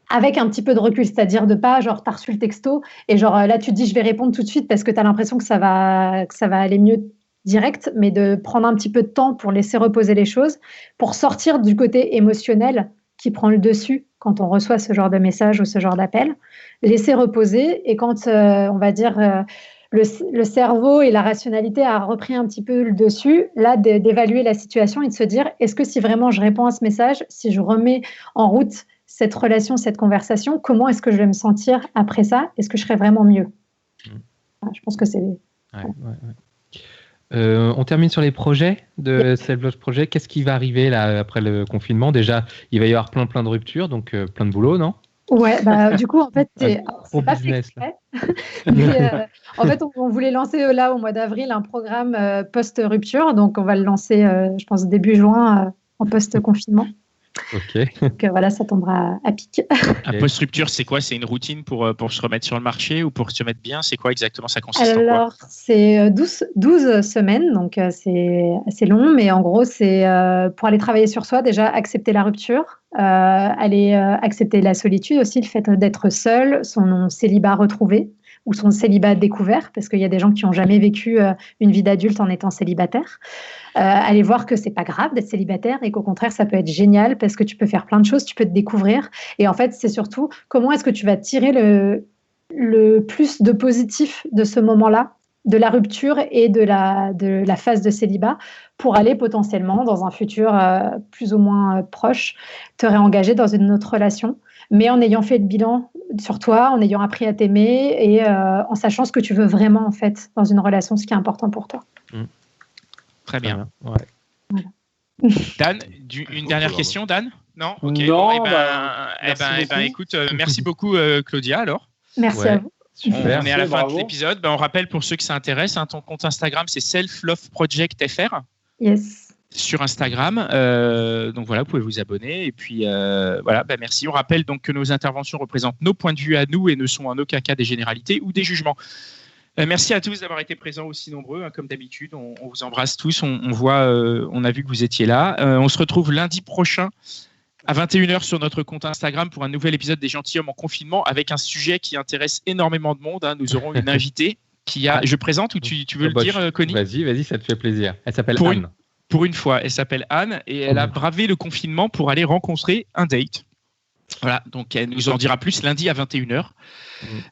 avec un petit peu de recul, c'est-à-dire de pas, genre, t'as reçu le texto et genre là, tu te dis, je vais répondre tout de suite parce que tu as l'impression que ça va aller mieux direct, mais de prendre un petit peu de temps pour laisser reposer les choses, pour sortir du côté émotionnel qui prend le dessus quand on reçoit ce genre de message ou ce genre d'appel, laisser reposer, et quand, on va dire, le cerveau et la rationalité a repris un petit peu le dessus, là, d'évaluer la situation et de se dire, est-ce que si vraiment je réponds à ce message, si je remets en route cette relation, cette conversation, comment est-ce que je vais me sentir après ça? Est-ce que je serai vraiment mieux? Je pense que c'est... On termine sur les projets de Self-Love Project. Qu'est-ce qui va arriver là, après le confinement? Déjà, il va y avoir plein de ruptures, donc plein de boulot, non? Ouais, bah, du coup, en fait, c'est pas fait business, exprès. Mais, en fait, on voulait lancer là au mois d'avril un programme post-rupture. Donc, on va le lancer, je pense, début juin en post-confinement. Ok. Donc, voilà, ça tombera à pic. Un post-rupture, c'est quoi? C'est une routine pour se remettre sur le marché ou pour se mettre bien? C'est quoi exactement? Ça consiste en quoi? Alors, c'est 12 semaines, donc c'est assez long, mais en gros, c'est pour aller travailler sur soi, déjà accepter la rupture, aller accepter la solitude aussi, le fait d'être seul, son célibat retrouvé ou son célibat découvert, parce qu'il y a des gens qui n'ont jamais vécu une vie d'adulte en étant célibataire. Aller voir que c'est pas grave d'être célibataire et qu'au contraire, ça peut être génial parce que tu peux faire plein de choses, tu peux te découvrir. Et en fait, c'est surtout comment est-ce que tu vas tirer le plus de positif de ce moment-là, de la rupture et de la phase de célibat, pour aller potentiellement, dans un futur plus ou moins proche, te réengager dans une autre relation, mais en ayant fait le bilan sur toi, en ayant appris à t'aimer et en sachant ce que tu veux vraiment, en fait, dans une relation, ce qui est important pour toi. Très bien. Ouais. Voilà. Dan, une dernière question, Dan? Non? Ok. Non, Bon, merci beaucoup. écoute, merci beaucoup, Claudia, alors. Merci à vous. Super. On est à la fin Bravo. de l'épisode. On rappelle pour ceux que ça intéresse, ton compte Instagram, c'est selfloveproject.fr Yes. sur Instagram. Donc voilà, vous pouvez vous abonner. Et puis voilà, merci. On rappelle donc que nos interventions représentent nos points de vue à nous et ne sont en aucun cas des généralités ou des jugements. Merci à tous d'avoir été présents aussi nombreux, comme d'habitude. On vous embrasse tous. On a vu que vous étiez là. On se retrouve lundi prochain à 21h sur notre compte Instagram pour un nouvel épisode des Gentilshommes en confinement avec un sujet qui intéresse énormément de monde. Nous aurons une invitée qui a... Je présente ou tu veux le dire, Connie? Vas-y, ça te fait plaisir. Elle s'appelle Pour Anne. Pour une fois, elle s'appelle Anne et elle a bravé le confinement pour aller rencontrer un date. Voilà, donc elle nous en dira plus lundi à 21h.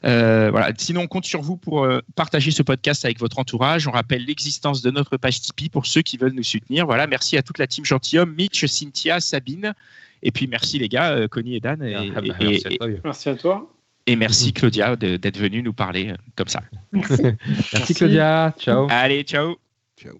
Voilà. Sinon, on compte sur vous pour partager ce podcast avec votre entourage. On rappelle l'existence de notre page Tipeee pour ceux qui veulent nous soutenir. Voilà, merci à toute la team Gentilhomme, Mitch, Cynthia, Sabine. Et puis merci les gars, Connie et Dan. Merci à toi. Et merci Claudia d'être venue nous parler comme ça. Merci. Merci Claudia. Ciao. Allez, ciao. Ciao.